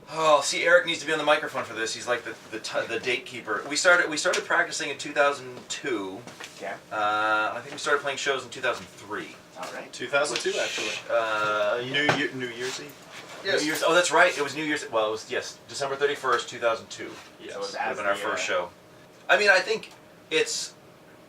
Oh, see, Eric needs to be on the microphone for this. He's like the date keeper. We started practicing in 2002. Yeah. I think we started playing shows in 2003. All right. 2002 actually. New Year's Eve. Yes. New Year's. Oh, that's right. It was New Year's. Well, it was December 31st, 2002. Yes. So it was Would have as been our the, first show. I mean, I think it's.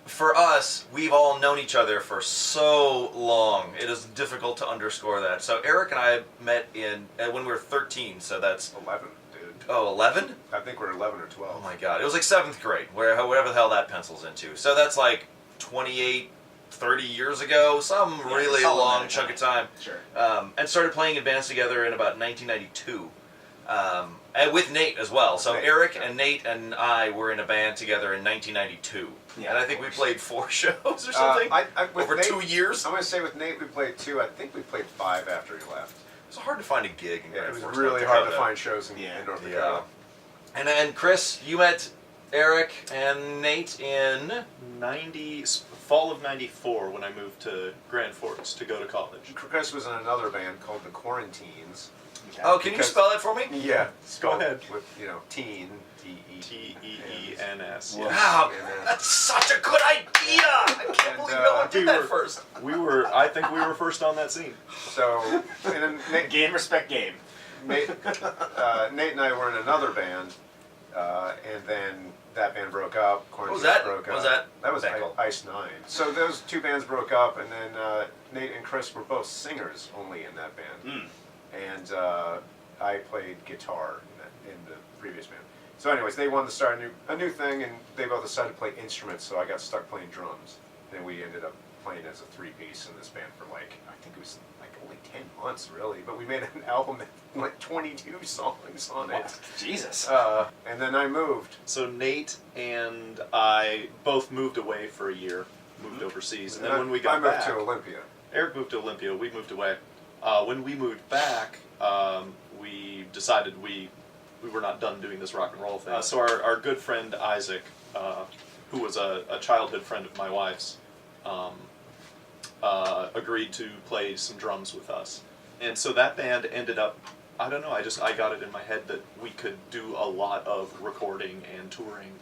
For us, we've all known each other for so long. It is difficult to underscore that. So Eric and I met when we were 13, so that's... 11, dude. Oh, 11? I think we're 11 or 12. Oh my god. It was like 7th grade, whatever the hell that pencils into. So that's like 28, 30 years ago, some really long chunk of time. Sure. And started playing in bands together in about 1992. And with Nate as well. So Nate, Eric and Nate and I were in a band together in 1992. Yeah, and I think we played 4 shows or something over Nate, 2 years. I'm going to say with Nate we played 2. I think we played 5 after he left. It was hard to find a gig in Yeah, it Grand was Forks, really North hard to Dakota. find shows in North Dakota. And then Chris, you met Eric and Nate in... fall of '94 when I moved to Grand Forks to go to college. Chris was in another band called the Quarantines. Okay. Oh, can you spell that for me? Yeah. Go ahead. With, teen, T-E-E-N-S. Wow. Wow, that's such a good idea! I can't believe no one did that first. I think we were first on that scene. So, and then Nate, Game, respect, game. Nate and I were in another band, and then that band broke up. What was Quarantines that? broke What was up. that? That was band called? Ice 9. So those 2 bands broke up, and then Nate and Chris were both singers only in that band. And I played guitar in the previous band. So anyways, they wanted to start a new thing, and they both decided to play instruments, so I got stuck playing drums. And we ended up playing as a 3-piece in this band for I think it was like only 10 months really, but we made an album that had like 22 songs on it. Jesus. And then I moved. So Nate and I both moved away for a year, moved overseas, and then when we got I moved back, to Olympia. Eric moved to Olympia, we moved away. When we moved back, we decided we were not done doing this rock and roll thing. So our good friend Isaac, who was a childhood friend of my wife's, agreed to play some drums with us. And so that band ended up, I don't know, I got it in my head that we could do a lot of recording and touring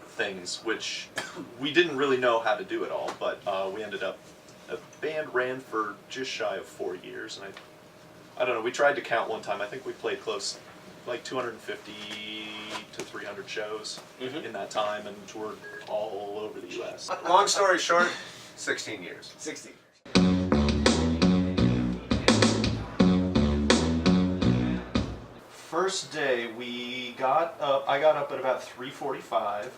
things, which we didn't really know how to do it all, but we ended up, the band ran for just shy of 4 years, and I don't know, we tried to count one time, I think we played close, like 250 to 300 shows in that time, and toured all over the U.S. Long story short, 16 years. 60. First day, I got up at about 3:45,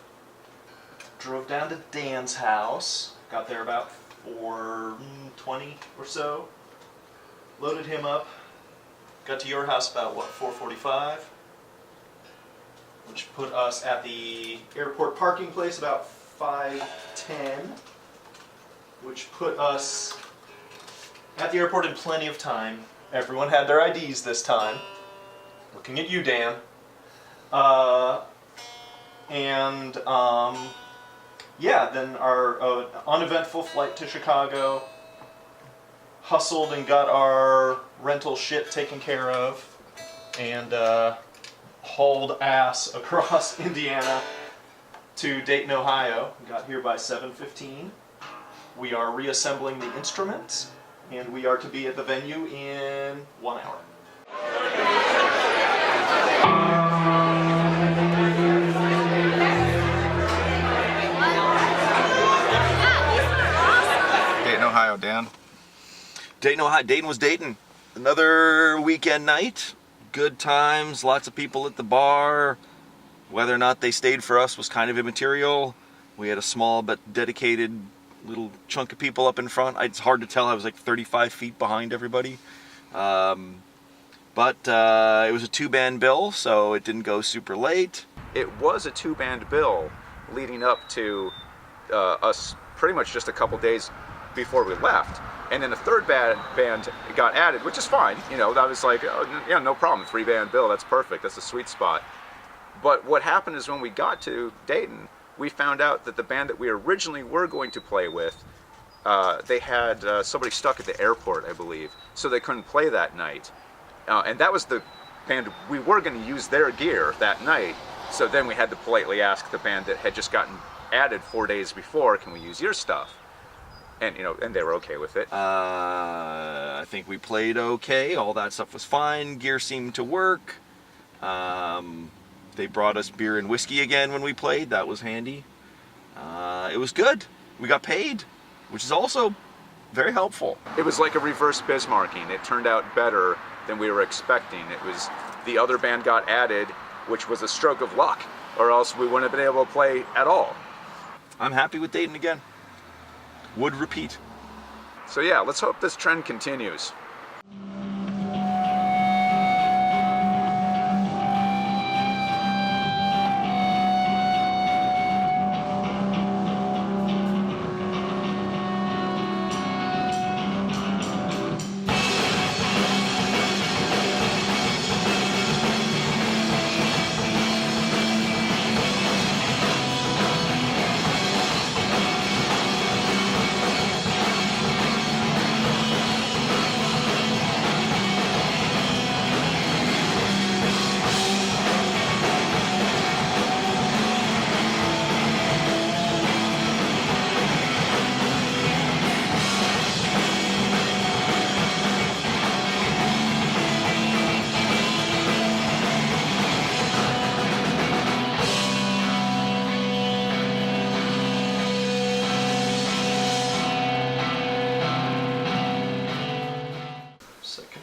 drove down to Dan's house, got there about 4:20 or so, loaded him up, got to your house about, 4:45, which put us at the airport parking place about 5:10, which put us at the airport in plenty of time. Everyone had their IDs this time. Looking at you, Dan. Yeah, then our uneventful flight to Chicago, hustled and got our rental shit taken care of, and hauled ass across Indiana to Dayton, Ohio. Got here by 7:15. We are reassembling the instruments, and we are to be at the venue in 1 hour. Dayton, Ohio, Dan. Dayton, Ohio. Dayton was Dayton. Another weekend night. Good times. Lots of people at the bar. Whether or not they stayed for us was kind of immaterial. We had a small but dedicated little chunk of people up in front. It's hard to tell. I was like 35 feet behind everybody. But it was a 2-band bill, so it didn't go super late. It was a 2-band bill leading up to us pretty much just a couple days before we left. And then a 3rd band got added, which is fine. You know, that was like, yeah, no problem. 3-band bill, that's perfect. That's a sweet spot. But what happened is when we got to Dayton, we found out that the band that we originally were going to play with, they had somebody stuck at the airport, I believe, so they couldn't play that night. And that was the band, we were going to use their gear that night. So then we had to politely ask the band that had just gotten added 4 days before, can we use your stuff? And, and they were okay with it. I think we played okay. All that stuff was fine. Gear seemed to work. They brought us beer and whiskey again when we played. That was handy. It was good. We got paid, which is also very helpful. It was like a reverse Bismarcking. It turned out better than we were expecting. It was the other band got added, which was a stroke of luck, or else we wouldn't have been able to play at all. I'm happy with Dayton again. Would repeat. So yeah, let's hope this trend continues.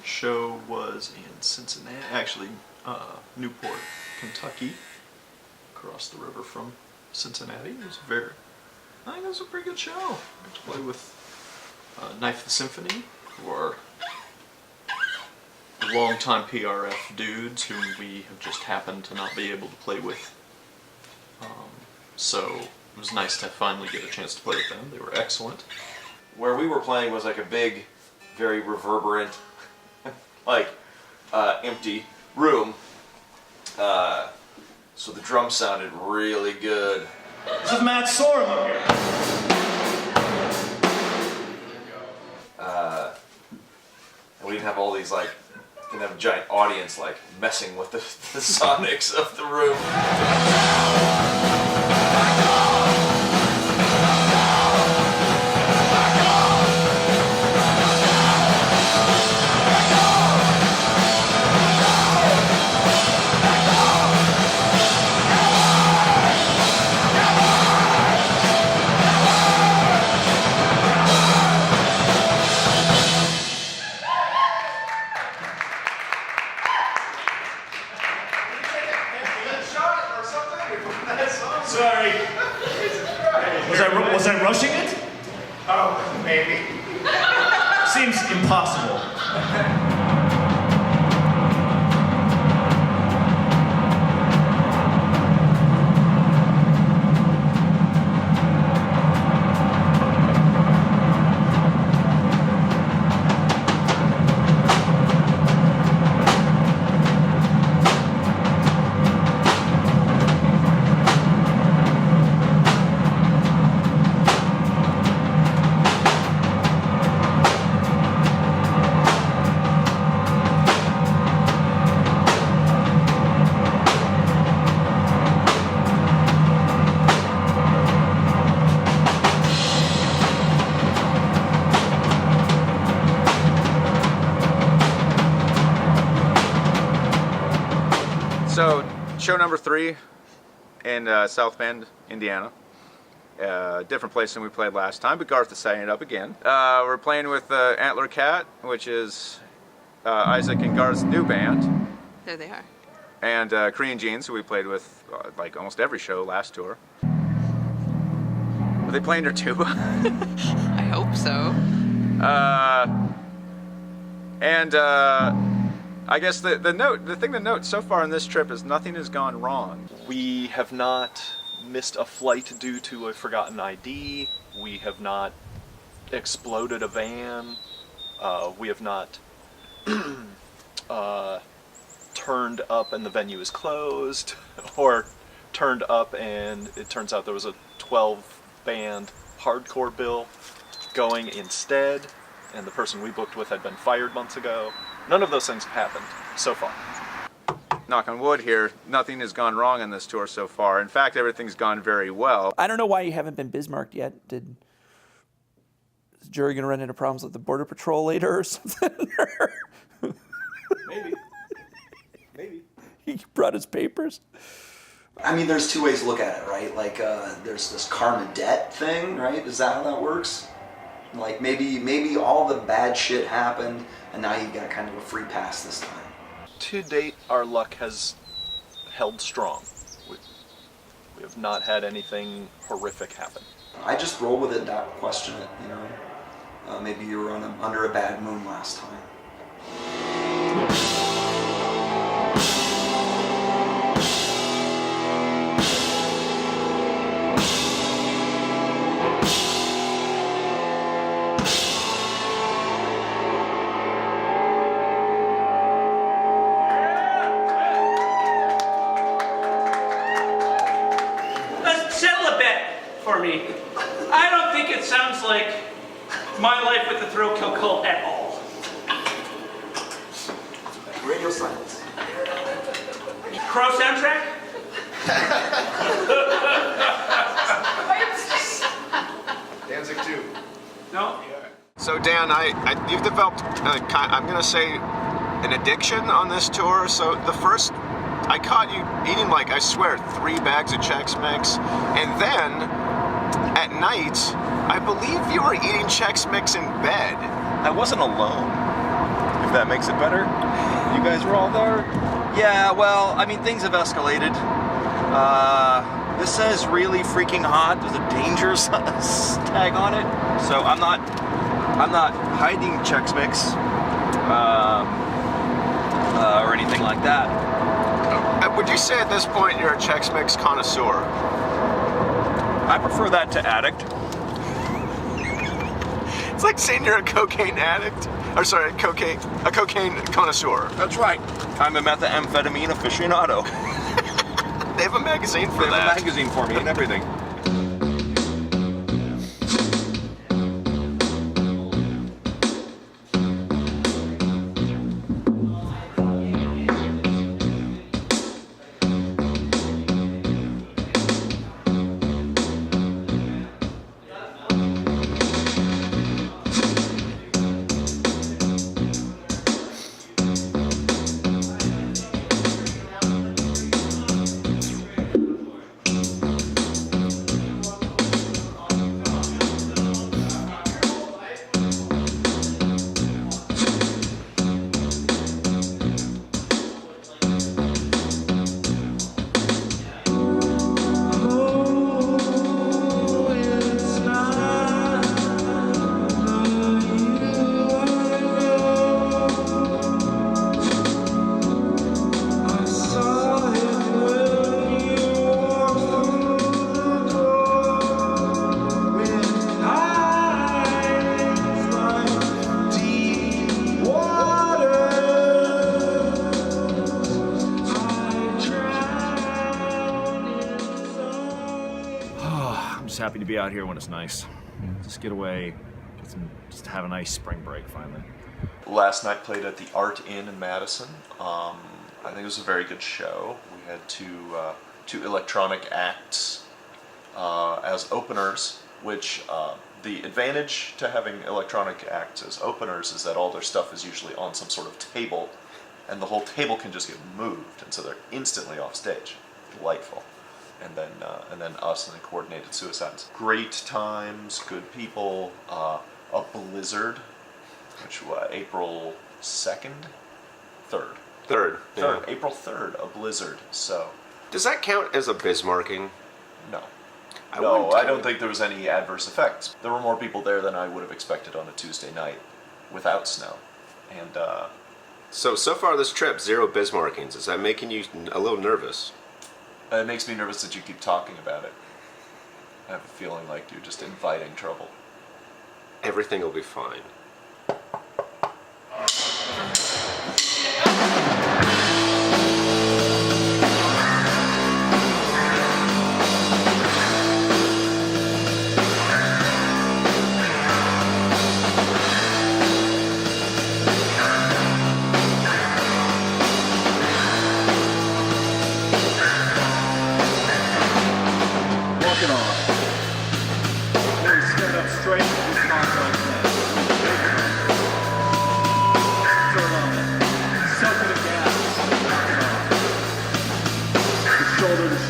Show was in Cincinnati, actually Newport, Kentucky, across the river from Cincinnati. It was I think it was a pretty good show. I got to play with Knife the Symphony, who are longtime PRF dudes whom we have just happened to not be able to play with. So it was nice to finally get a chance to play with them. They were excellent. Where we were playing was like a big, very reverberant, empty room. So the drums sounded really good. This is Matt Sorum up here. And we didn't have all these didn't have a giant audience messing with the sonics of the room. Sorry. Was I rushing it? Oh, maybe. Seems impossible. So, show number 3 in South Bend, Indiana. Different place than we played last time, but Garth is setting it up again. We're playing with Antler Cat, which is Isaac and Garth's new band. There they are. And Korean Jeans, who we played with almost every show last tour. Are they playing there too? I hope so. I guess the thing to note so far on this trip is nothing has gone wrong. We have not missed a flight due to a forgotten ID. We have not exploded a van. We have not turned up and the venue is closed, or turned up and it turns out there was a 12-band hardcore bill going instead, and the person we booked with had been fired months ago. None of those things have happened so far. knock on wood here, nothing has gone wrong on this tour so far. In fact, everything's gone very well. I don't know why you haven't been Bismarcked yet. Is the jury going to run into problems with the Border Patrol later or something? Maybe. Maybe. He brought his papers? I mean, there's two ways to look at it, right? Like, there's this karma debt thing, right? Is that how that works? Like, maybe all the bad shit happened, and now you got kind of a free pass this time. To date, our luck has held strong. We have not had anything horrific happen. I just roll with it, not question it, you know? Maybe you were under a bad moon last time. For me. I don't think it sounds like my life with the Thrill Kill Cult at all. Radio silence. Crow soundtrack? Danzig 2. No? So Dan, you've developed, I'm going to say, an addiction on this tour. So the first, I caught you eating like, I swear, 3 bags of Chex Mix. And then, at night, I believe you were eating Chex Mix in bed. I wasn't alone, if that makes it better. You guys were all there? Yeah, well, I mean, things have escalated. This says really freaking hot. There's a danger tag on it. So I'm not hiding Chex Mix or anything like that. Would you say at this point you're a Chex Mix connoisseur? I prefer that to addict. It's like saying you're a cocaine addict. Or sorry, a cocaine connoisseur. That's right. I'm a methamphetamine aficionado. They have a magazine for They that. have a magazine for me and everything. Happy to be out here when it's nice. Just get away, just have a nice spring break finally. Last night played at the Art Inn in Madison. I think it was a very good show. We had two electronic acts as openers, which the advantage to having electronic acts as openers is that all their stuff is usually on some sort of table, and the whole table can just get moved, and so they're instantly off stage. Delightful. And then us and the Coordinated Suicides. Great times, good people, a blizzard, which was April 2nd? 3rd. Third. Yeah. April 3rd, a blizzard, so. Does that count as a Bismarcking? No. I don't think there was any adverse effects. There were more people there than I would have expected on a Tuesday night without snow. And, So far this trip, 0 Bismarckings. Is that making you a little nervous? it makes me nervous that you keep talking about it. I have a feeling like you're just inviting trouble. Everything will be fine.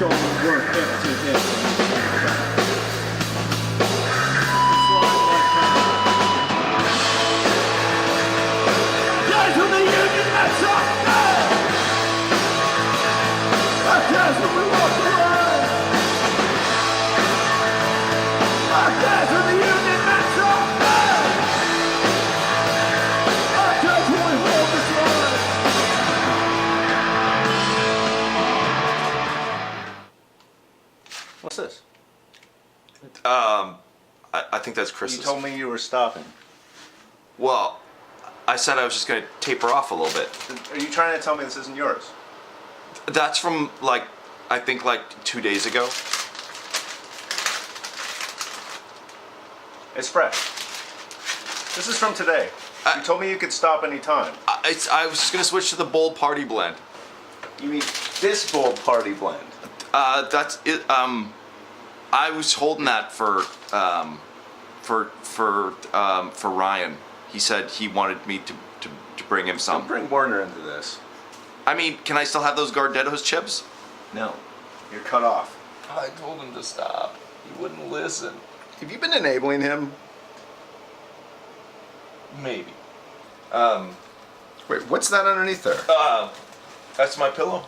shoulders work hip to hip. Guys from the union, that's up! Guys when we walk away! Guys from the union, that's up! Guys when we hold this line! What's this? I think that's Chris's. You told me you were stopping. Well, I said I was just gonna taper off a little bit. Are you trying to tell me this isn't yours? That's from like, I think like 2 days ago. It's fresh. This is from today. You told me you could stop any time. I was just gonna switch to the bold party blend. You mean this bold party blend? That's it. I was holding that for Ryan. He said he wanted me to bring him some. Don't bring Warner into this. I mean, can I still have those Gardetto's chips? No. You're cut off. I told him to stop. He wouldn't listen. Have you been enabling him? Maybe. Wait, what's that underneath there? That's my pillow.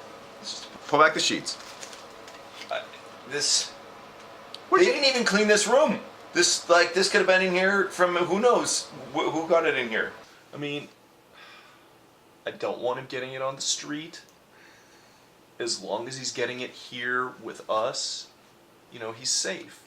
Pull back the sheets. They didn't even clean this room. This could have been in here from who knows who got it in here. I mean, I don't want him getting it on the street. As long as he's getting it here with us, you know, he's safe.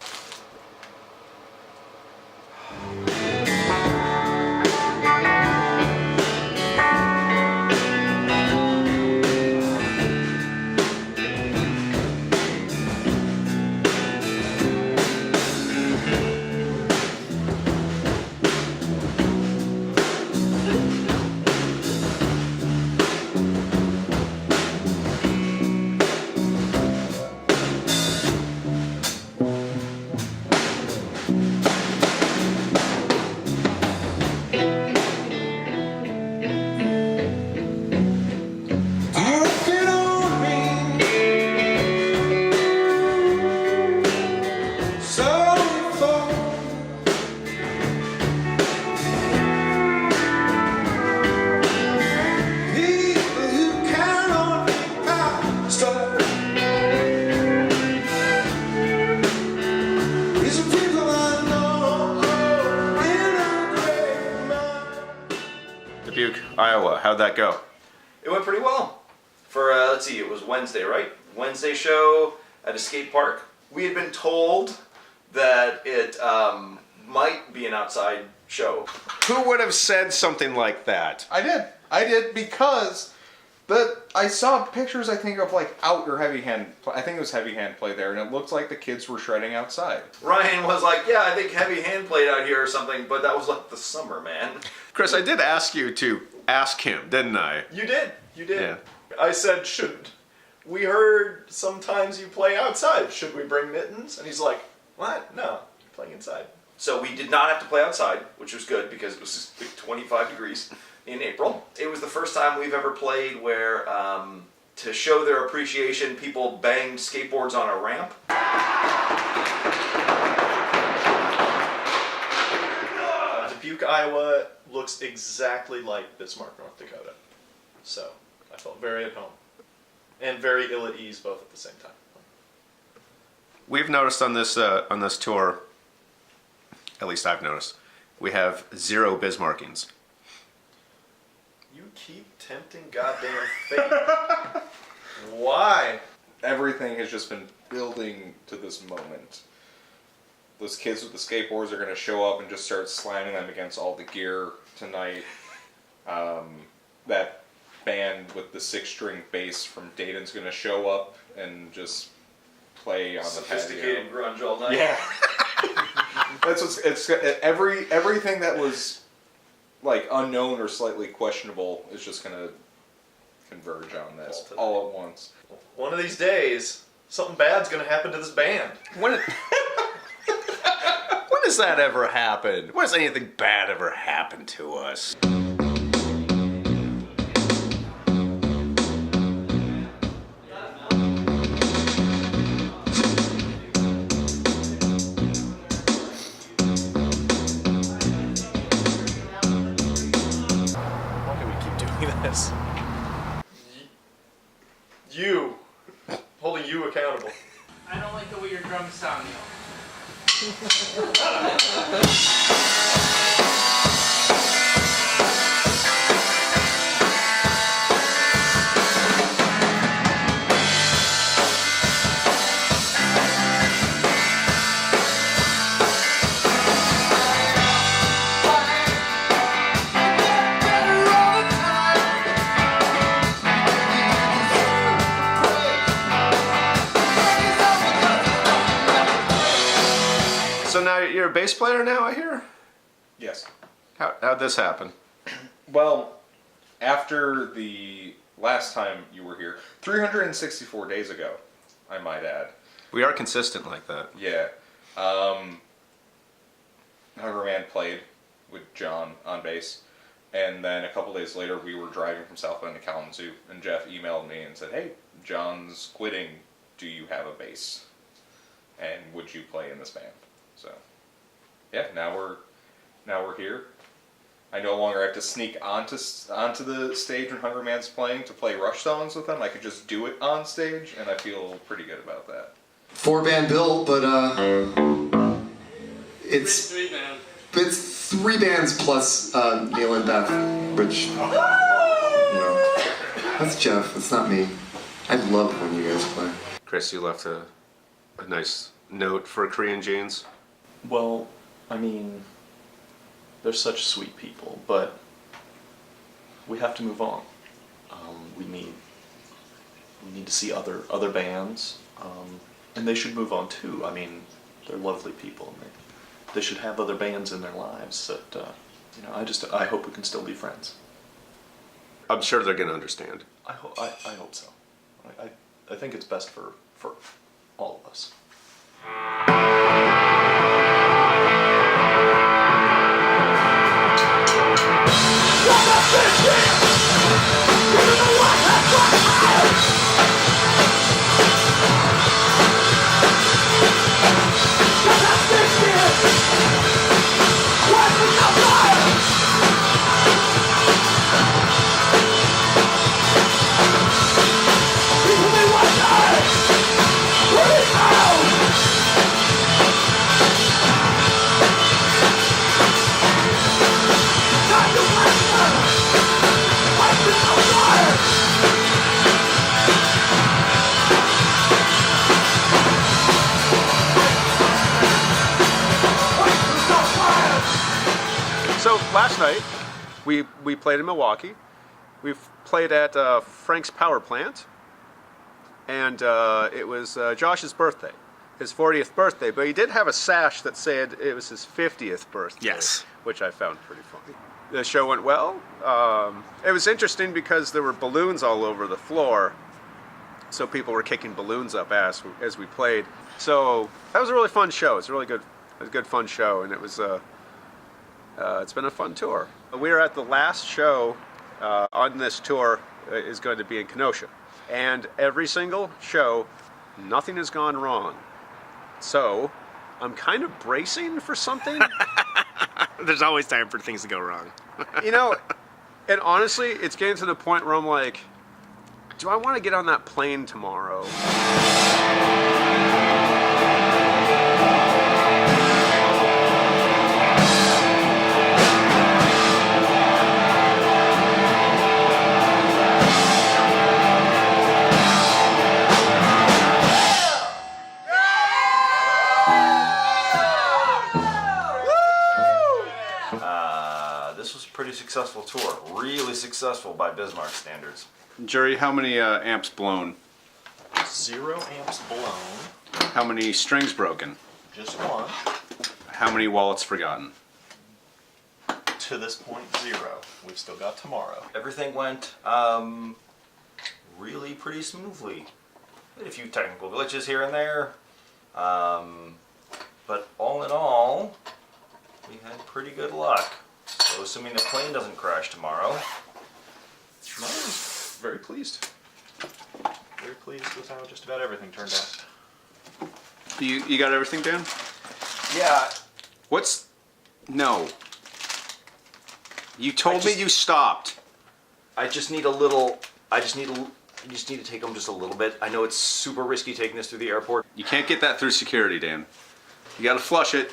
Dubuque, Iowa. How'd that go? It went pretty well. For, let's see, it was Wednesday, right? Wednesday show at a skate park. We had been told that it might be an outside show. Who would have said something like that? I did because I saw pictures, I think, of like outdoor heavy hand. I think it was heavy hand play there, and it looked like the kids were shredding outside. Ryan was like, yeah, I think heavy hand played out here or something, but that was like the summer, man. Chris, I did ask you to ask him, didn't I? You did. Yeah. I said, we heard sometimes you play outside. Should we bring mittens? And he's like, what? No, you're playing inside. So we did not have to play outside, which was good because it was just like 25 degrees in April. It was the first time we've ever played where, to show their appreciation, people banged skateboards on a ramp. Dubuque, Iowa looks exactly like Bismarck, North Dakota. So I felt very at home and very ill at ease both at the same time. We've noticed on this tour, at least I've noticed, we have 0 Bismarckings. You keep tempting goddamn fate. Why? Everything has just been building to this moment. Those kids with the skateboards are going to show up and just start slamming them against all the gear tonight. That band with the 6-string bass from Dayton's going to show up and just play on the patio. Sophisticated grunge all night. Yeah. That's what's everything that was like unknown or slightly questionable is just going to converge on this all at once. One of these days, something bad's going to happen to this band. When does that ever happen? When does anything bad ever happen to us? You. Holding you accountable. I don't like the way your drums sound, Neil. So now you're a bass player now, I hear? Yes. How'd this happen? Well, after the last time you were here, 364 days ago, I might add. We are consistent like that. Yeah. Hungry Man played with John on bass, and then a couple days later we were driving from South Bend to Kalamazoo, and Jeff emailed me and said, "Hey, John's quitting. Do you have a bass? And would you play in this band?" So, yeah, now we're here. I no longer have to sneak onto the stage when Hungry Man's playing to play Rush songs with them. I could just do it on stage, and I feel pretty good about that. 4-band bill, but it's Three-man. it's 3 bands plus Neil and Beth, which that's Jeff. It's not me. I love when you guys play. Chris, you left a nice note for Korean Jeans. Well, I mean, they're such sweet people, but we have to move on. We need to see other bands, and they should move on too. I mean, they're lovely people, and they should have other bands in their lives. That I hope we can still be friends. I'm sure they're going to understand. I hope so. I think it's best for all of us. So last night, we played in Milwaukee. We've played at Frank's Power Plant, and it was Josh's birthday, his 40th birthday. But he did have a sash that said it was his 50th birthday. Yes. Which I found pretty funny. The show went well. It was interesting because there were balloons all over the floor, so people were kicking balloons up as we played. So that was a really fun show. It's a really good, fun show, and it was. It's been a fun tour. We are at the last show on this tour is going to be in Kenosha. And every single show, nothing has gone wrong. So I'm kind of bracing for something. There's always time for things to go wrong. And honestly, it's getting to the point where I'm like, do I want to get on that plane tomorrow? This was a pretty successful tour. Really successful by Bismarck standards. Jerry, how many amps blown? 0 amps blown. How many strings broken? Just one. How many wallets forgotten? To this point, 0. We've still got tomorrow. Everything went really pretty smoothly. A few technical glitches here and there. But all in all, we had pretty good luck. So assuming the plane doesn't crash tomorrow. I was very pleased. Very pleased with how just about everything turned out. You got everything, Dan? Yeah. No. You told me you stopped. I just need a little You just need to take them just a little bit. I know it's super risky taking this through the airport. You can't get that through security, Dan. You gotta flush it.